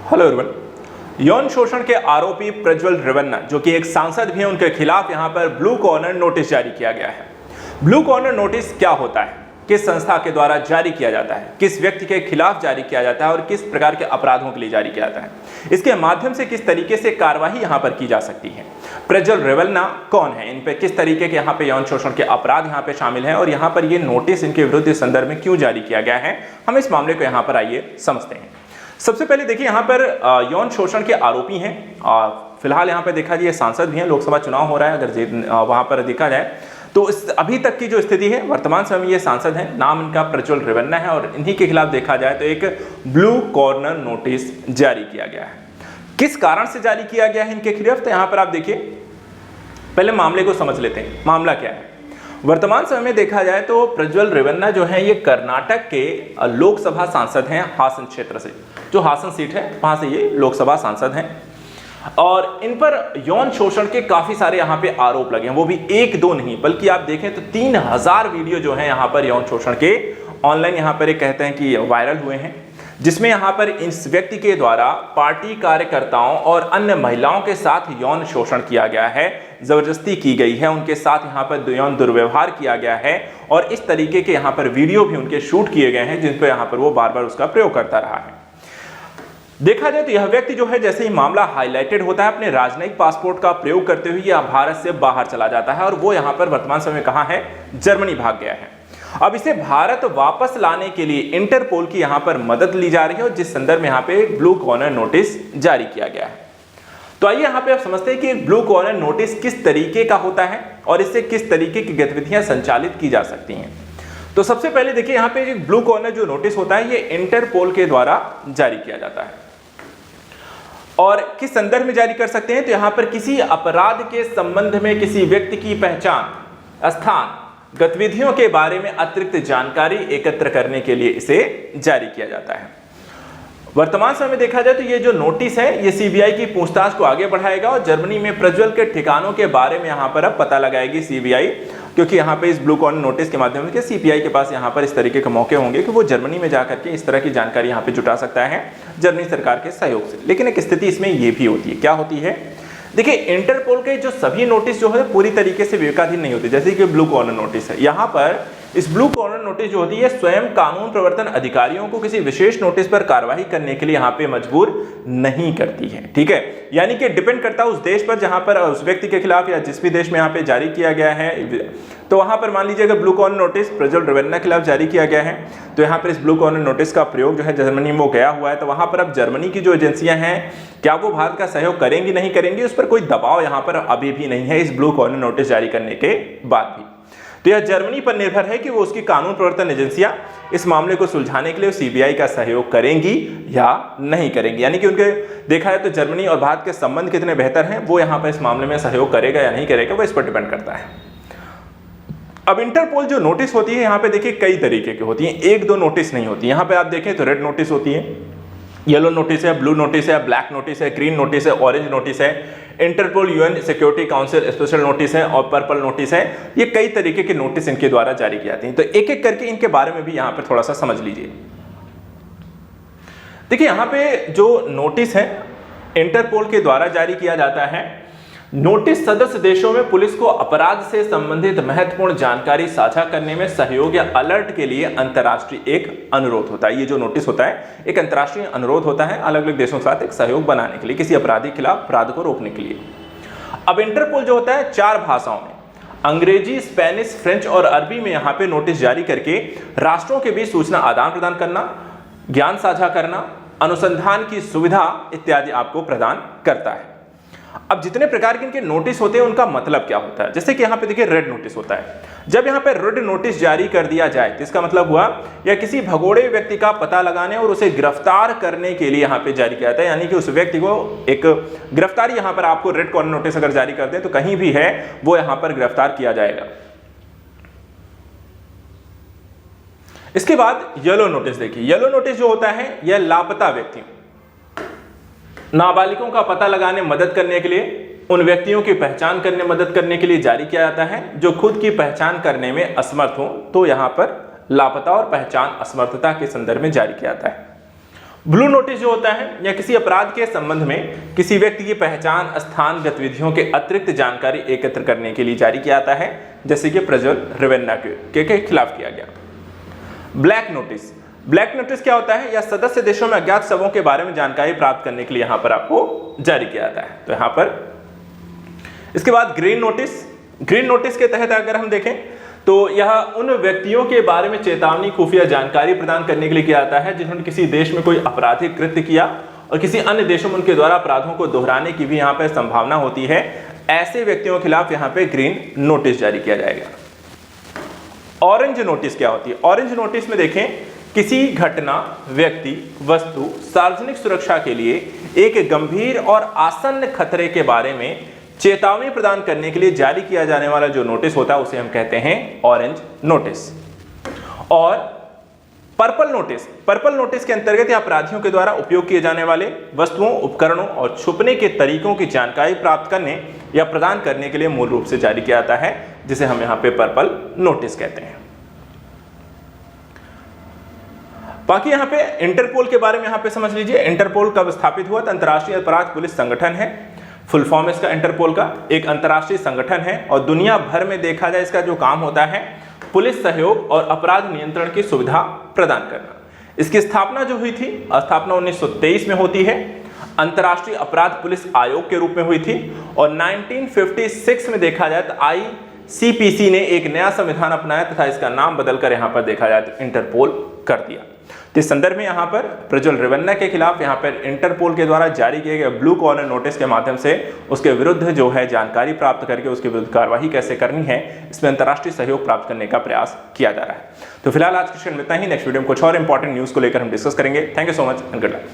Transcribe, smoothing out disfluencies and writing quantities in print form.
Hello everyone. यौन शोषण के आरोपी प्रज्वल रेवन्ना जो कि एक सांसद भी हैं, उनके खिलाफ यहां पर ब्लू कॉर्नर नोटिस जारी किया गया है। ब्लू कॉर्नर नोटिस क्या होता है, किस संस्था के द्वारा जारी किया जाता है, किस व्यक्ति के खिलाफ जारी किया जाता है और किस प्रकार के अपराधों के लिए जारी किया जाता है, इसके माध्यम से किस तरीके से कार्रवाई यहां पर की जा सकती है, प्रज्वल रेवन्ना कौन है, इन पे किस तरीके के यहाँ पे यौन शोषण के अपराध यहाँ पे शामिल हैं और यहाँ पर ये नोटिस इनके विरुद्ध इस संदर्भ में क्यों जारी किया गया है, हम इस मामले को यहाँ पर आइए समझते हैं। सबसे पहले देखिए, यहाँ पर यौन शोषण के आरोपी हैं, फिलहाल यहाँ पे देखा जाए सांसद भी हैं, लोकसभा चुनाव हो रहा है, अगर वहाँ पर देखा जाए तो इस अभी तक की जो स्थिति है, वर्तमान समय में ये सांसद हैं, नाम इनका प्रज्वल रेवन्ना है और इन्हीं के खिलाफ देखा जाए तो एक ब्लू कॉर्नर नोटिस जारी किया गया है। किस कारण से जारी किया गया है इनके खिलाफ, तो यहाँ पर आप देखिए, पहले मामले को समझ लेते हैं। मामला क्या है, वर्तमान समय में देखा जाए तो प्रज्वल रेवन्ना जो है ये कर्नाटक के लोकसभा सांसद हैं, हासन क्षेत्र से, जो हासन सीट है वहां से ये लोकसभा सांसद हैं और इन पर यौन शोषण के काफी सारे यहाँ पे आरोप लगे हैं, वो भी एक दो नहीं बल्कि आप देखें तो 3000 वीडियो जो है यहाँ पर यौन शोषण के ऑनलाइन यहाँ पर एक कहते हैं कि वायरल हुए हैं, जिसमें यहाँ पर इस व्यक्ति के द्वारा पार्टी कार्यकर्ताओं और अन्य महिलाओं के साथ यौन शोषण किया गया है, जबरदस्ती की गई है, उनके साथ यहाँ पर यौन दुर्व्यवहार किया गया है और इस तरीके के यहाँ पर वीडियो भी उनके शूट किए गए हैं जिन पर यहाँ पर वो बार बार उसका प्रयोग करता रहा है। देखा जाए तो यह व्यक्ति जो है जैसे ही मामला हाईलाइटेड होता है, अपने राजनयिक पासपोर्ट का प्रयोग करते हुए यह भारत से बाहर चला जाता है और वो यहाँ पर वर्तमान समय में कहाँ है, जर्मनी भाग गया है। अब इसे भारत वापस लाने के लिए इंटरपोल की यहां पर मदद ली जा रही है और जिस संदर्भ में यहां पे ब्लू कॉर्नर नोटिस जारी किया गया है। तो आइए यहां पे आप समझते हैं कि ब्लू कॉर्नर नोटिस किस तरीके का होता है और इससे किस तरीके की गतिविधियां संचालित की जा सकती हैं। तो सबसे पहले देखिए, यहां पे ब्लू कॉर्नर जो नोटिस होता है ये इंटरपोल के द्वारा जारी किया जाता है और किस संदर्भ में जारी कर सकते हैं, तो यहां पर किसी अपराध के संबंध में किसी व्यक्ति की पहचान, स्थान, गतिविधियों के बारे में अतिरिक्त जानकारी एकत्र करने के लिए इसे जारी किया जाता है। वर्तमान समय में देखा जाए तो ये जो नोटिस है ये सीबीआई की पूछताछ को आगे बढ़ाएगा और जर्मनी में प्रज्वल के ठिकानों के बारे में यहां पर अब पता लगाएगी सीबीआई, क्योंकि यहां पे इस ब्लू कॉर्नर नोटिस के माध्यम से सीबीआई के पास यहां पर इस तरीके के मौके होंगे कि वो जर्मनी में जाकर के इस तरह की जानकारी यहां पे जुटा सकता है जर्मनी सरकार के सहयोग से। लेकिन एक स्थिति इसमें यह भी होती है, क्या होती है, देखिए इंटरपोल के जो सभी नोटिस जो है पूरी तरीके से विवेकाधीन नहीं होती, जैसे कि ब्लू कॉर्नर नोटिस है। यहाँ पर इस ब्लू कॉर्नर नोटिस जो होती है स्वयं कानून प्रवर्तन अधिकारियों को किसी विशेष नोटिस पर कार्रवाई करने के लिए यहाँ पे मजबूर नहीं करती है, ठीक है। यानी कि डिपेंड करता है उस देश पर जहां पर उस व्यक्ति के खिलाफ या जिस भी देश में यहाँ पे जारी किया गया है। तो वहां पर मान लीजिए अगर blue corner notice Prajwal Revanna के खिलाफ जारी किया गया है तो यहाँ पर इस ब्लू कॉर्नर नोटिस का प्रयोग जो है जर्मनी में वो गया हुआ है, तो वहां पर अब जर्मनी की जो एजेंसियां हैं क्या वो भारत का सहयोग करेंगी नहीं करेंगी, उस पर कोई दबाव यहाँ पर अभी भी नहीं है इस ब्लू कॉर्नर नोटिस जारी करने के बाद भी। तो यह जर्मनी पर निर्भर है कि वो उसकी कानून प्रवर्तन एजेंसियां इस मामले को सुलझाने के लिए सीबीआई का सहयोग करेंगी या नहीं करेंगी। यानी कि उनके देखा जाए तो जर्मनी और भारत के संबंध कितने बेहतर हैं, वो यहाँ पर इस मामले में सहयोग करेगा या नहीं करेगा, वो इस पर डिपेंड करता है। अब इंटरपोल जो नोटिस होती है यहाँ पे देखिए कई तरीके की होती है, एक दो नोटिस नहीं होती। यहाँ पे आप देखें तो रेड नोटिस होती है, येलो नोटिस है, ब्लू नोटिस है, ब्लैक नोटिस है, ग्रीन नोटिस है, ऑरेंज नोटिस है, Interpol UN security council special notice है और पर्पल नोटिस है। ये कई तरीके के नोटिस इनके द्वारा जारी की जाती हैं। तो एक एक करके इनके बारे में भी यहाँ पर थोड़ा सा समझ लीजिए। देखिए यहाँ पे जो नोटिस है इंटरपोल के द्वारा जारी किया जाता है, नोटिस सदस्य देशों में पुलिस को अपराध से संबंधित महत्वपूर्ण जानकारी साझा करने में सहयोग या अलर्ट के लिए अंतर्राष्ट्रीय एक अनुरोध होता है। ये जो नोटिस होता है एक अंतर्राष्ट्रीय अनुरोध होता है अलग अलग देशों के साथ एक सहयोग बनाने के लिए, किसी अपराधी के खिलाफ अपराध को रोकने के लिए। अब इंटरपोल जो होता है 4 भाषाओं में, अंग्रेजी, स्पेनिश, फ्रेंच और अरबी में यहाँ पे नोटिस जारी करके राष्ट्रों के बीच सूचना आदान प्रदान करना, ज्ञान साझा करना, अनुसंधान की सुविधा इत्यादि आपको प्रदान करता है। अब जितने प्रकार के इनके नोटिस होते हैं उनका मतलब क्या होता है, जैसे कि यहाँ पे देखिए रेड नोटिस होता है। जब यहाँ पे रेड नोटिस जारी कर दिया जाए तो इसका मतलब हुआ या किसी भगोड़े व्यक्ति का पता लगाने और उसे गिरफ्तार करने के लिए यहाँ पे जारी किया जाता है। यानी कि उस व्यक्ति को एक गिरफ्तारी, यहाँ पर आपको रेड कॉर्नर नोटिस अगर जारी कर दें तो कहीं भी है वो यहाँ पर गिरफ्तार किया जाएगा। इसके बाद येलो नोटिस देखिए, येलो नोटिस जो होता है यह लापता व्यक्तियों, नाबालिगों का पता लगाने मदद करने के लिए, उन व्यक्तियों की पहचान करने मदद करने के लिए जारी किया जाता है जो खुद की पहचान करने में असमर्थ हो। तो यहां पर लापता और पहचान असमर्थता के संदर्भ में जारी किया जाता है। ब्लू नोटिस जो होता है या किसी अपराध के संबंध में किसी व्यक्ति की पहचान, स्थान, गतिविधियों के अतिरिक्त जानकारी एकत्र करने के लिए जारी किया जाता है, जैसे कि प्रज्वल रेवन्ना के खिलाफ किया गया। ब्लैक नोटिस, ब्लैक नोटिस क्या होता है? या सदस्य देशों में अज्ञात शवों के बारे में जानकारी प्राप्त करने के लिए यहां पर आपको जारी किया जाता है। तो यहां पर इसके बाद ग्रीन नोटिस, ग्रीन नोटिस के तहत अगर हम देखें तो यह उन व्यक्तियों के बारे में चेतावनी, खुफिया जानकारी प्रदान करने के लिए किया जाता है जिन्होंने किसी देश में कोई आपराधिक कृत्य किया और किसी अन्य देशों में उनके द्वारा अपराधों को दोहराने की भी यहाँ पे संभावना होती है। ऐसे व्यक्तियों के खिलाफ यहाँ पे ग्रीन नोटिस जारी किया जाएगा। ऑरेंज नोटिस क्या होती है? ऑरेंज नोटिस में देखें, किसी घटना, व्यक्ति, वस्तु, सार्वजनिक सुरक्षा के लिए एक गंभीर और आसन्न खतरे के बारे में चेतावनी प्रदान करने के लिए जारी किया जाने वाला जो नोटिस होता है उसे हम कहते हैं ऑरेंज नोटिस। और पर्पल नोटिस, पर्पल नोटिस के अंतर्गत अपराधियों के द्वारा उपयोग किए जाने वाले वस्तुओं, उपकरणों और छुपने के तरीकों की जानकारी प्राप्त करने या प्रदान करने के लिए मूल रूप से जारी किया जाता है, जिसे हम यहां पे पर्पल नोटिस कहते हैं। बाकी यहां पे इंटरपोल के बारे में यहां पे समझ लीजिए। इंटरपोल कब स्थापित हुआ? तो अंतर्राष्ट्रीय अपराध पुलिस संगठन है, फुल फॉर्म इसका इंटरपोल का, एक अंतर्राष्ट्रीय संगठन है और दुनिया भर में देखा जाए इसका जो काम होता है पुलिस सहयोग और अपराध नियंत्रण की सुविधा प्रदान करना। इसकी स्थापना जो हुई थी, स्थापना 1923 में होती है, अंतर्राष्ट्रीय अपराध पुलिस आयोग के रूप में हुई थी और 1956 में देखा जाए तो ICPC ने एक नया संविधान अपनाया तथा इसका नाम बदलकर यहां पर देखा जाए तो इंटरपोल कर दिया। तो इस संदर्भ में यहां पर प्रज्वल रेवन्ना के खिलाफ यहां पर इंटरपोल के द्वारा जारी किए गए ब्लू कॉर्नर नोटिस के माध्यम से उसके विरुद्ध जो है जानकारी प्राप्त करके उसके विरुद्ध कार्रवाई कैसे करनी है, इसमें अंतर्राष्ट्रीय सहयोग प्राप्त करने का प्रयास किया जा रहा है। तो फिलहाल आज के सेशन में इतना ही। नेक्स्ट वीडियो में कुछ और इंपॉर्टेंट न्यूज को लेकर हम डिस्कस करेंगे। Thank you so much and good luck.